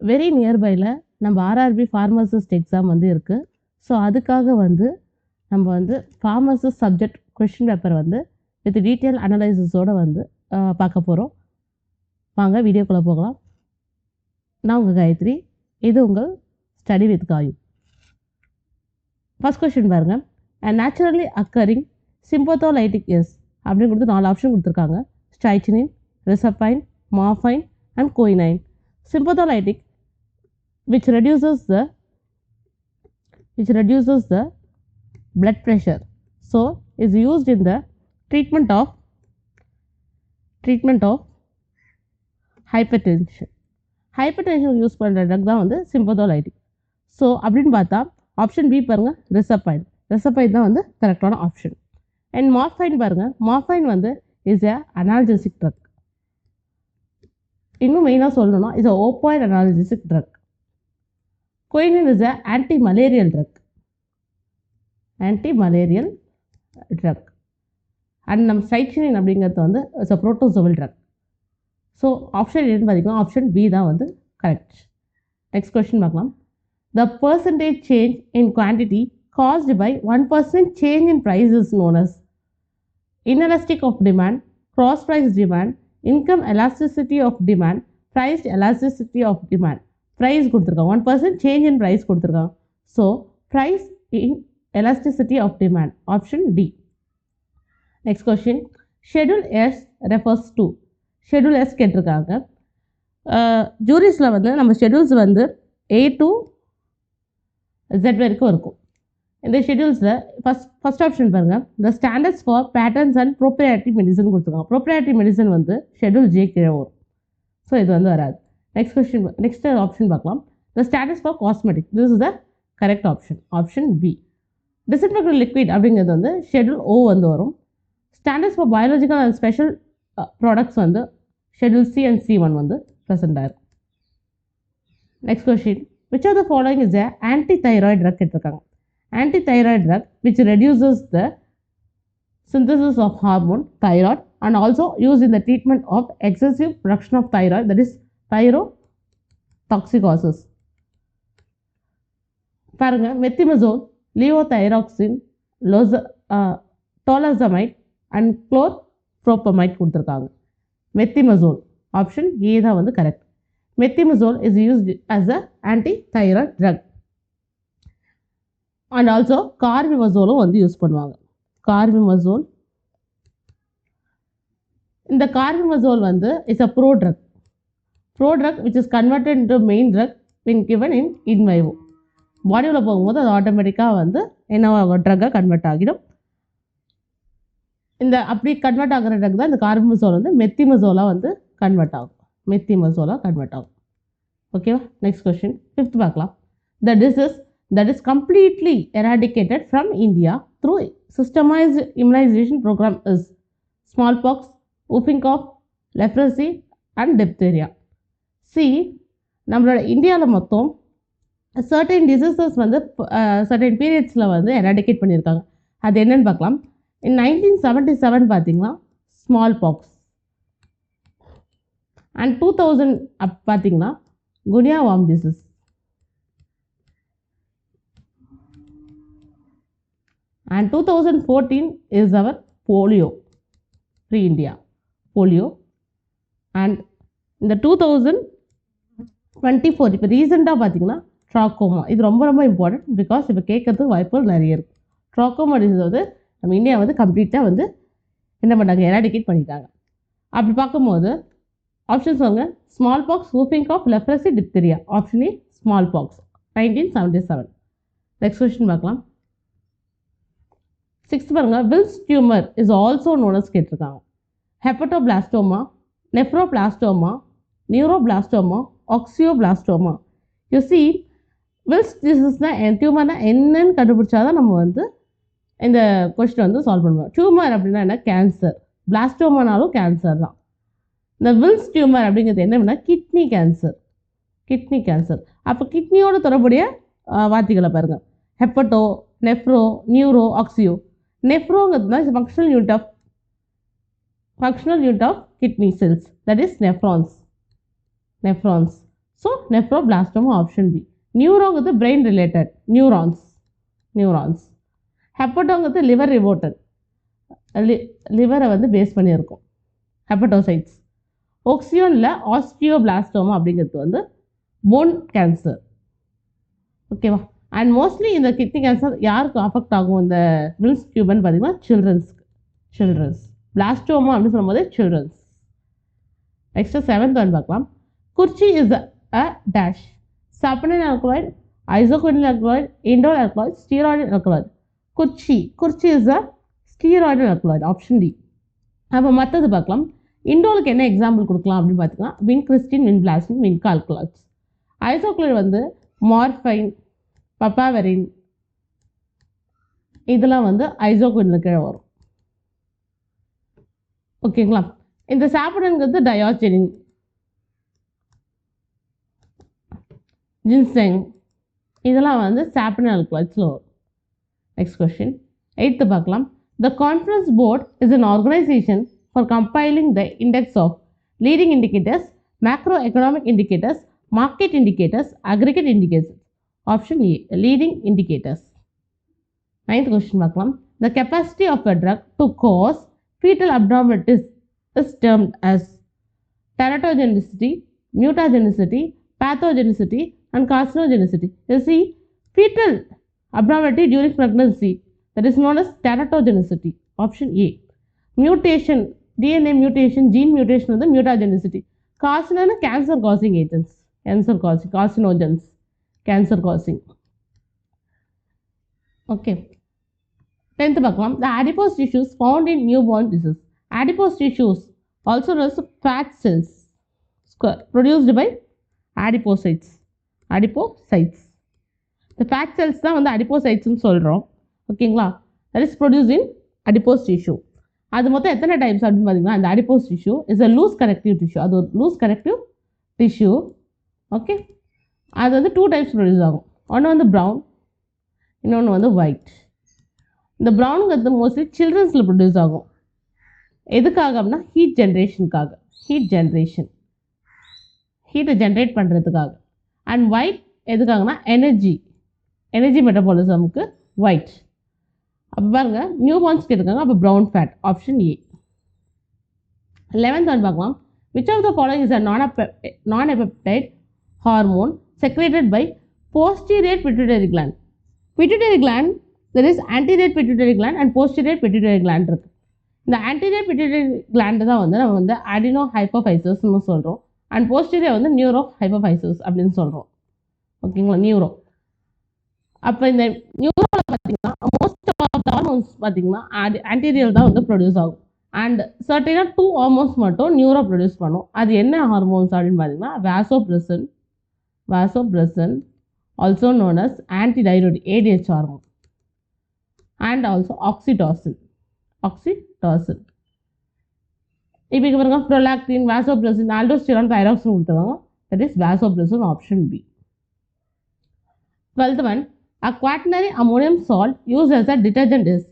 Very நியர்பையில் நம்ம RRB pharmacist exam வந்து இருக்குது. ஸோ அதுக்காக வந்து நம்ம வந்து ஃபார்மசிஸ்ட் சப்ஜெக்ட் கொஷின் பேப்பர் வந்து வித் டீட்டெயில் அனலைசிஸோடு வந்து பார்க்க போகிறோம். வாங்க வீடியோக்குள்ளே போகலாம். நான் உங்கள் காயத்ரி, இது உங்கள் study with Gayu. First question பாருங்கள். நேச்சுரலி அக்கரிங் சிம்பத்தோலைட்டிக் எஸ் அப்படின்னு கொடுத்து 4 ஆப்ஷன் கொடுத்துருக்காங்க. Strychnine, reserpine, morphine and quinine. Sympatholytic which reduces the blood pressure, so is used in the treatment of hypertension. Use பண்ணுற ட்ரக் தான் வந்து சிம்பத்தோலைட்டிக். ஸோ அப்படின்னு பார்த்தா option B பாருங்கள், ரிசப்பைன் தான் வந்து கரெக்டான ஆப்ஷன். அண்ட் மார்ஃபைன் பாருங்கள், மார்ஃபைன் வந்து இஸ் எ அனால்ஜெசிக் ட்ரக். இன்னும் மெயினாக சொல்லணும்னா is a opioid analgesic drug. Quinine is a antimalarial drug. And நம்ம ஸ்ட்ரைச்சினின் அப்படிங்கிறது வந்து it's a protozoal drug. So option என்னன்னு பார்த்தீங்கன்னா ஆப்ஷன் பி தான் வந்து கரெக்ட். நெக்ஸ்ட் கொஸ்டின் பார்க்கலாம். த percentage change in quantity caused by 1% change in price is known as inelastic of demand, cross price demand, income elasticity of demand, price elasticity of demand. price கொடுத்துருக்காங்க, 1% change in price கொடுத்துருக்காங்க. So price in elasticity of demand, option D. next question. schedule S refers to, schedule S கேட்டிருக்காங்க. ஜூரிஸில் வந்து நம்ம schedules வந்து A to Z வரைக்கும் இருக்கும். இந்த ஷெடியூல்ஸில் first option பாருங்கள், the standards for patterns and proprietary medicine கொடுத்துருக்காங்க. ப்ரோப்ரியாரிட்டி மெடிசன் வந்து ஷெடியூல் ஜே கீழே வரும். ஸோ இது வந்து வராது. நெக்ஸ்ட் ஆப்ஷன் பார்க்கலாம். The standards for cosmetic, this is the correct option, option B. Disinfectant liquid அப்படிங்கிறது வந்து ஷெடியூல் ஓ வந்து வரும். Standards for biological and special products வந்து ஷெடியூல் சி அண்ட் C1 வந்து ப்ரெசென்ட் ஆகும். Next question. Which are the following is a antithyroid drug கேட்டிருக்காங்க. Anti-thyroid drug which reduces the synthesis of hormone thyroid and also used in the treatment of excessive production of thyroid, that is thyrotoxicosis. பாருங்க, மெத்திமசோல், லியோதைராக்சின், டோலசமைட் and குளோர்ப்ரோபமைட் கொடுத்துருக்காங்க. மெத்திமசோல் option A தான் வந்து correct. Methimazole is used as a anti-thyroid drug. And also கார்பிமசோலும் வந்து use பண்ணுவாங்க. Carbimazole, இந்த carbimazole வந்து it's a prodrug which is converted into main drug when given in vivo. பாடியில் போகும்போது அது ஆட்டோமேட்டிக்காக வந்து என்ன ட்ரக்காக கன்வெர்ட் ஆகிடும். இந்த அப்படி கன்வெர்ட் ஆகிற ட்ரக் தான் இந்த கார்பிமசோல் வந்து மெத்திமசோலாக வந்து கன்வெர்ட் ஆகும். ஓகேவா? நெக்ஸ்ட் கொஸ்டின், 5th பார்க்கலாம். The disease that is completely eradicated from India through systemized immunization program is smallpox, whooping cough, leprosy and diphtheria. See, நம்மளோட இந்தியாவில் மொத்தம் certain diseases வந்து certain periodsல வந்து eradicate பண்ணியிருக்காங்க. அது என்னன்னு பார்க்கலாம். In 1977 பார்த்தீங்கன்னா smallpox, and 2000 பார்த்தீங்கன்னா guinea worm disease. And 2014 is our polio, pre-India polio. And இந்த 2024 இப்போ ரீசெண்டாக பார்த்தீங்கன்னா ட்ராக்கோமா. இது ரொம்ப இம்பார்ட்டன்ட், பிகாஸ் இப்போ கேட்கறதுக்கு வாய்ப்புகள் நிறைய இருக்குது. ட்ராக்கோமா டிசீஸ் வந்து நம்ம இந்தியா வந்து கம்ப்ளீட்டாக வந்து என்ன பண்ணாங்க, எராடிகேட் பண்ணிட்டாங்க. அப்படி பார்க்கும்போது ஆப்ஷன்ஸ் வாங்க. Smallpox, whooping cough, leprosy, diphtheria. Option A smallpox, 1977. Next question பார்க்கலாம். 6th பாருங்க, Wilms tumour is also known as கேட்டிருக்காங்க. Hepatoblastoma, nephroblastoma, neuroblastoma, osteoblastoma. You see, Wilms டிசீஸ்னால் டியூமர்னால் என்னன்னு கண்டுபிடிச்சாதான் நம்ம வந்து இந்த கொஸ்டின் வந்து சால்வ் பண்ணுவோம். டியூமர் அப்படின்னா என்ன, கேன்சர். பிளாஸ்டோமானாலும் கேன்சர் தான். இந்த வில்ஸ் டியூமர் அப்படிங்கிறது என்னன்னா கிட்னி கேன்சர். அப்போ கிட்னியோட தொடர்புடைய வார்த்தைகளை பாருங்கள். ஹெப்பட்டோ, நெஃப்ரோ, நியூரோ, ஆக்சியோ. நெஃப்ரோங்கிறதுனா functional unit of kidney cells, that is nephrons. So nephroblastoma option B. நியூரோங்கிறது பிரெயின் ரிலேட்டட் நியூரான்ஸ். ஹெப்பட்டோங்கிறது லிவர் ரிலேட்டட், லிவரை வந்து பேஸ் பண்ணியிருக்கும் ஹெப்பட்டோசைட்ஸ். ஒக்சியோனில் ஆஸ்டியோபிளாஸ்டோமா அப்படிங்கிறது வந்து போன் கேன்சர். ஓகேவா? அண்ட் மோஸ்ட்லி இந்த கிட்னி கேன்சர் யாருக்கு அஃபெக்ட் ஆகும் இந்த வில்ஸ் டியூப்னு பார்த்தீங்கன்னா சில்ட்ரன்ஸ். பிளாஸ்டோமா அப்படின்னு சொல்லும்போது சில்ட்ரன்ஸ். நெக்ஸ்ட் 7th ஒன் பார்க்கலாம். Kurchi is a dash. Saponin alkaloid, isoquinoline alkaloid, indole alkaloid, steroidal alkaloid. Kurchi is a steroidal alkaloid option D. அப்போ மற்றது பார்க்கலாம். இண்டோலுக்கு என்ன எக்ஸாம்பிள் கொடுக்கலாம் அப்படின்னு பார்த்தீங்கன்னா வின்கிறிஸ்டின், வின்பிளாஸ்டின், வின்கா ஆல்கலாய்ட்ஸ். ஐசோகுலைடு வந்து மார்ஃபைன், பப்பாவரின், இதெல்லாம் வந்து ஐசோகுயினில் கீழே வரும். ஓகேங்களா? இந்த சாப்பிடங்கிறது டயாஜெனின், ஜின்செங், இதெல்லாம் வந்து சாப்பிடன் ஆல்கலாய்ட்ஸில் வரும். நெக்ஸ்ட் கொஸ்டின் 8th பார்க்கலாம். The Conference Board is an organization for compiling the index of leading indicators, macroeconomic indicators, market indicators, aggregate indicators. Option A, leading indicators. 9th question பார்க்கலாம். The capacity of a drug to cause fetal abnormalities is termed as teratogenicity, mutagenicity, pathogenicity, and carcinogenicity. You see, fetal abnormality during pregnancy, that is known as teratogenicity. Option A. Mutation, DNA mutation, gene mutation is the mutagenicity. Carcinogen, cancer causing agents, carcinogens, cancer causing. Okay. 10th பார்க்கலாம். The adipose tissues found in newborn disease. Adipose tissues, also known as fat cells, produced by adipocytes. The fat cells தான் வந்து adipocytes சொல்கிறோம். ஓகேங்களா? that is produced in adipose tissue. அது மொத்தம் எத்தனை types அப்படின்னு பார்த்தீங்கன்னா இந்த adipose tissue is a loose connective tissue. அது ஒரு loose connective tissue. ஓகே, அது வந்து 2 டைப்ஸ் ப்ரொடியூஸ் ஆகும். ஒன்று வந்து ப்ரௌன், இன்னொன்று வந்து ஒயிட். இந்த ப்ரௌனுங்கிறது மோஸ்ட்லி சில்ட்ரன்ஸில் ப்ரொடியூஸ் ஆகும். எதுக்காக அப்படின்னா ஹீட்டை ஜென்ரேட் பண்ணுறதுக்காக. அண்ட் ஒயிட் எதுக்காகனா எனர்ஜி மெட்டபாலிசமுக்கு ஒயிட். அப்போ பாருங்க, நியூ பார்ன்ஸ்க்கு எடுக்காங்க. அப்போ brown fat option A. 11th one பார்க்கலாம். Which of the following is a non-apoptide hormone secreted by posterior pituitary gland. Pituitary gland, there is anterior pituitary gland and posterior pituitary gland இருக்கு. இந்த anterior pituitary gland தான் வந்து நம்ம வந்து adenohypophysis சொல்கிறோம். And posterior வந்து neurohypophysis அப்படின்னு சொல்கிறோம். ஓகேங்களா? நியூரோ. அப்போ இந்த நியூரோவில் பார்த்தீங்கன்னா மோஸ்ட் ஆஃப் த ஹார்மோன்ஸ் பார்த்தீங்கன்னா ஆன்டீரியர் தான் வந்து ப்ரொடியூஸ் ஆகும். அண்ட் சர்டினாக 2 ஹார்மோன்ஸ் மட்டும் நியூரோ ப்ரொடியூஸ் பண்ணும். அது என்ன ஹார்மோன்ஸ் அப்படின்னு பார்த்தீங்கன்னா vasopressin, also known as antidiuretic ADH hormone, and also oxytocin. இப்போ இங்கே பாருங்க, ப்ரோலாக்டின், vasopressin, aldosterone, thyroxine கொடுத்துருவாங்க. that is vasopressin option B. 12th one, a quaternary ammonium salt used as a detergent is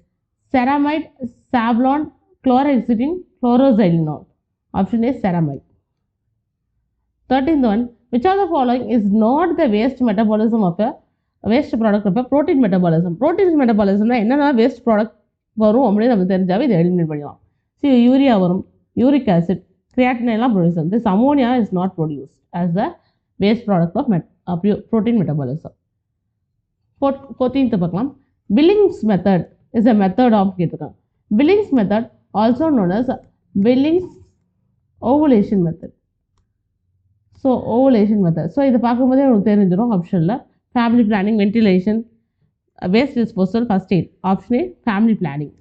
ceramide, savlon, chlorhexidine, chloroxylenol. Option A, ceramide. 13th one, which of the following is not the waste metabolism of a waste product of a protein metabolism? Protein metabolism என்னென்ன waste product வரும் அப்படின்னு நம்ம தெரிஞ்சாவே இதை eliminate பண்ணிடலாம். So urea வரும், uric acid, creatinine எல்லாம் produce ஆகும். This ammonia is not produced as the waste product of protein metabolism. 14th பார்க்கலாம். Billings method is a method of கேட்டிருக்காங்க. Billings method also known as Billings ovulation method. So ovulation method. So இதை பார்க்கும்போதே உங்களுக்கு தெரிஞ்சிடும். ஆப்ஷனில் family planning, ventilation, waste disposal, first eight. Option A, family planning.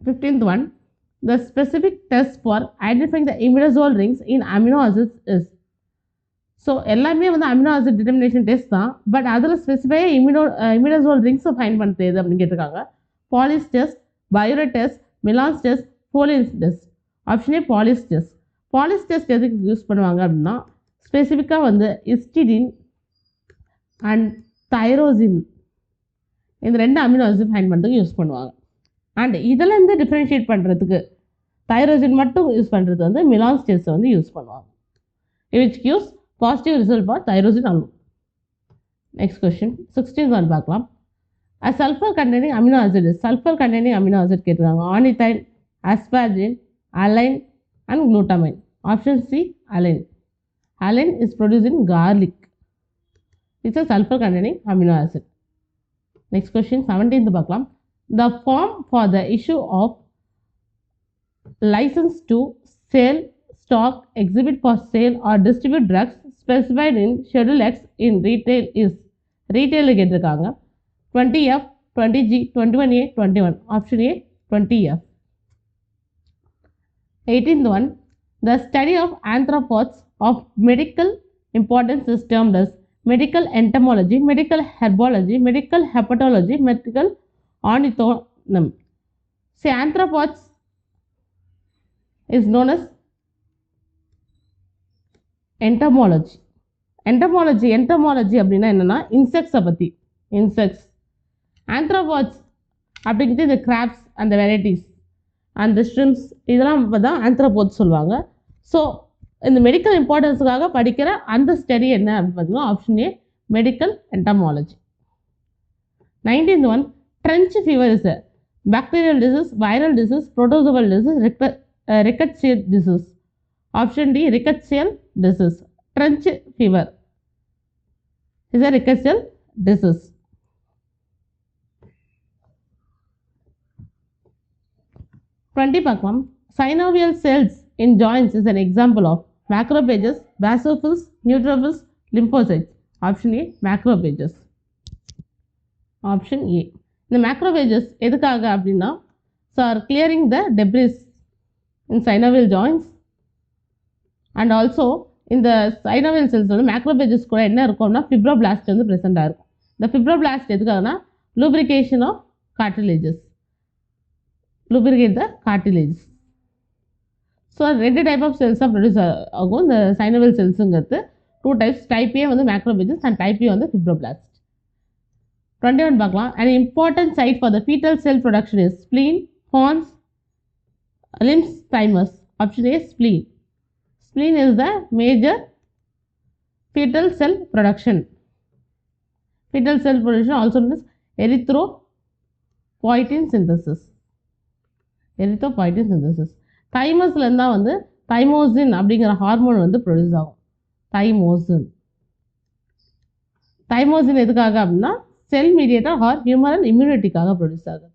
15th one, the specific test for identifying the imidazole rings in amino acids is. So எல்லாமே வந்து amino acid determination test தான். But அதில் ஸ்பெசிஃபையாக imidazole ரிங்ஸை find பண்ணுறது எது அப்படின்னு கேட்டிருக்காங்க. Pauly's test, biuret test, Millon's test, Folin's test. Option A, Pauly's test. Pauly's test எதுக்கு யூஸ் பண்ணுவாங்க அப்படின்னா ஸ்பெசிஃபிக்காக வந்து ஹிஸ்டிடின் அண்ட் தைரோசின் இந்த 2 அமினோ ஆசிட் ஃபைன் பண்ணுறதுக்கு யூஸ் பண்ணுவாங்க. அண்ட் இதிலேருந்து டிஃப்ரென்ஷியேட் பண்ணுறதுக்கு தைரோசின் மட்டும் யூஸ் பண்ணுறது வந்து மிலான் ஸ்டேட்ஸை வந்து யூஸ் பண்ணுவாங்க. which gives positive result for tyrosine alone. Next question, 16th one பார்க்கலாம். A sulfur containing amino acid is sulfur containing amino acid கேட்டிருக்காங்க. ornithine, asparagine, alanine and glutamine. Option C, alanine. Alanine is produced in garlic. It's a sulfur containing amino acid. Next question, 17th பார்க்கலாம். The form for the issue of license to sell, stock, exhibit for sale or distribute drugs specified in Schedule X in retail is retail கேட்டிருக்காங்க. 20F, 20G, 21A, 21. Option A, 20F. 18th one, the study of arthropods of medical importance is termed as medical entomology, medical herbology, medical hepatology, medical ornithology. See, arthropods is known as entomology. entomology அப்படின்னா என்னன்னா இன்செக்ட்ஸை பற்றி. Insects. ஆந்த்ரோபாட்ஸ் அப்படிங்கிறது இந்த graphs அந்த varieties அந்த shrimps இதெல்லாம் தான் ஆந்த்ரோபாட்ஸ் சொல்லுவாங்க. ஸோ இந்த மெடிக்கல் இம்பார்ட்டன்ஸுக்காக படிக்கிற அந்த ஸ்டடி என்ன அப்படின்னு பார்த்தீங்கன்னா option A medical entomology. 19th one, trench fever is a bacterial disease, viral disease, protozoal disease, rickettsial disease. Option D, rickettsial disease. Trench fever is a rickettsial disease. 20 பார்க்கலாம். Synovial cells in joints is an example of macrophages, basophils, neutrophils, lymphocytes. Option A, macrophages. Option A. இந்த macrophages எதுக்காக அப்படின்னா so are clearing the debris in synovial joints and also இந்த synovial cells வந்து macrophages கூட என்ன இருக்கும்னா fibroblast வந்து present ஆயிருக்கும். இந்த fibroblast எதுக்காகனா lubrication of cartilages. lubricate the cartilages. So ரெண்டு டைப் ஆஃப் செல்ஸாக ப்ரொடியூஸ் ஆகும் இந்த சைனோவியல் செல்ஸுங்கிறது. 2 types, டைப் ஏ வந்து மேக்ரோபேஜஸ் அண்ட் டைப் ஏ வந்து ஃபிப்ரோபிளாஸ்ட். 21 பார்க்கலாம். an important site for the fetal cell production is spleen, pons, limbs, thymus. Option A, spleen. Spleen is the major fetal cell production. Fetal cell production also known as erythropoietin synthesis. erythropoietin synthesis. தைமஸ்லேருந்து தான் வந்து thymosin அப்படிங்கிற hormone வந்து produce ஆகும். Thymosin எதுக்காக அப்படின்னா cell mediator or humoral இம்யூனிட்டிக்காக produce ஆகுது.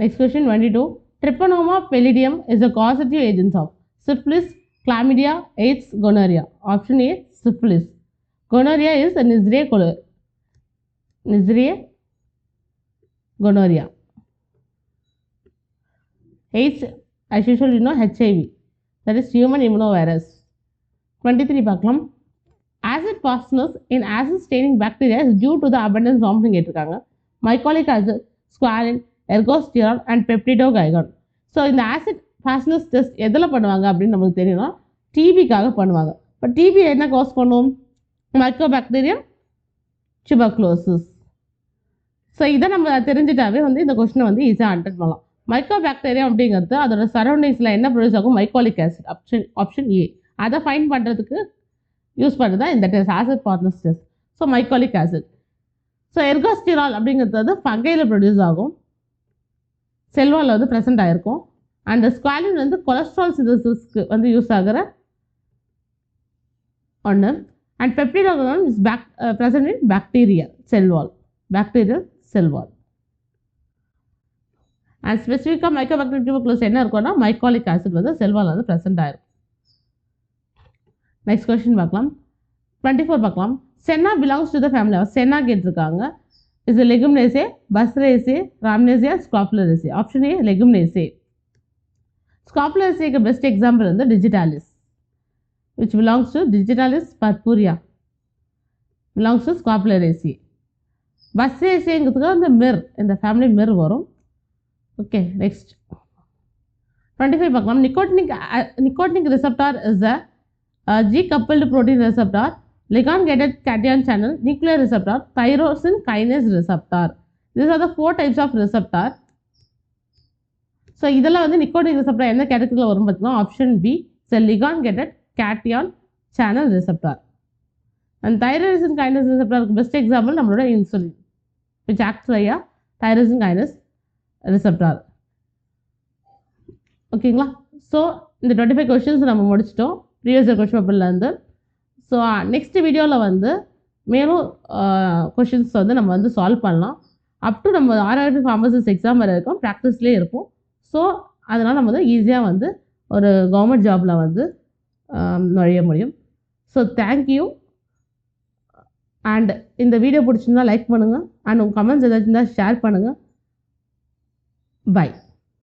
Next question 22. Treponema pallidum is a causative agents of syphilis, chlamydia, AIDS, gonorrhoea. Option A, syphilis. Gonorrhoea is Neisseria gonorrhea. AIDS, as usual, HIV, that is human immunovirus. 23 பார்க்கலாம். Acid fastness in acid staining bacteria is due to the abundance of mycolic acid, squalene, ergosterol and peptidoglycan. So இந்த acid fastness test எதில் பண்ணுவாங்க அப்படின்னு நமக்கு தெரியும்னா டிபிக்காக பண்ணுவாங்க. இப்போ DP என்ன காஸ் பண்ணும்? Mycobacterium tuberculosis. ஸோ இதை நம்ம தெரிஞ்சிட்டாவே வந்து இந்த கொஸ்டினை வந்து ஈஸியாக அண்டர்ட் பண்ணலாம். மைக்கோபாக்டீரியம் அப்படிங்கிறது அதோட சரௌண்டிங்ஸில் என்ன ப்ரொடியூஸ் ஆகும்? Mycolic acid. Option A. அதை ஃபைண்ட் பண்ணுறதுக்கு யூஸ் பண்ணுறது தான் இந்த test, acid fastness test. So mycolic acid. So ergosterol அப்படிங்கிறது வந்து ஃபங்கையில் ப்ரொடியூஸ் ஆகும், செல்வாலில் வந்து ப்ரெசென்ட் ஆகிருக்கும். அண்ட் ஸ்குவாலின் வந்து கொலஸ்ட்ரால் சிந்தசிஸ்க்கு வந்து யூஸ் ஆகிற ஒன்று. And peptidoglycan is present in bacteria cell wall, bacterial cell wall. And ஸ்பெசிஃபிக்காக மைக்கோபாக்டீரியம் டியூபர்குலோசிஸ் என்ன இருக்கும்னா மைக்காலிக் ஆசிட் வந்து செல்வால் வந்து ப்ரெசென்ட் ஆகிருக்கும். நெக்ஸ்ட் கொஸ்டின் பார்க்கலாம். 24 பார்க்கலாம். Senna belongs to the family of senna கேட்டிருக்காங்க. Is Leguminosae, Burseraceae, Rhamnaceae, Scrophulariaceae. Option A, Leguminosae. ஸ்காப்புலரேசேக்கு பெஸ்ட் எக்ஸாம்பிள் வந்து digitalis, which belongs to digitalis purpurea, belongs to Scopularaceae. பஸ்ரேசேங்கிறதுக்கு அந்த மிர், இந்த ஃபேமிலி மிர் வரும். ஓகே, நெக்ஸ்ட் 25 பார்க்கலாம். Nicotinic receptor is a G-coupled protein receptor, ligand-gated cation channel, nuclear receptor, tyrosine kinase receptor. These are the 4 types of receptor. So இதெல்லாம் வந்து nicotine receptor எந்த கேட்டகரியில் வரும் பார்த்தீங்கன்னா option B is ligand gated cation channel receptor. And tyrosine kinase ரிசெப்டாருக்கு best example நம்மளோட insulin which acts like tyrosine kinase receptor. ஓகேங்களா? So இந்த 25 கொஷின்ஸ் நம்ம முடிச்சிட்டோம் ப்ரீவியஸ் கொஷின் பேப்பர்லேருந்து. ஸோ நெக்ஸ்ட் வீடியோவில் வந்து மேலும் கொஷின்ஸ் வந்து நம்ம வந்து சால்வ் பண்ணலாம். அப் டு நம்ம ஆர்ஆர்பி ஃபார்மசிஸ்ட் எக்ஸாம் வரை இருக்கும் ப்ராக்டிஸ்லேயே இருப்போம். ஸோ அதனால் நம்ம வந்து ஈஸியாக வந்து ஒரு கவர்மெண்ட் ஜாபில் வந்து நுழைய முடியும். So thank you. அண்ட் இந்த வீடியோ பிடிச்சிருந்தா லைக் பண்ணுங்கள். அண்ட் உங்கள் கமெண்ட்ஸ் ஏதாச்சும் இருந்தால் ஷேர் பண்ணுங்கள். பை.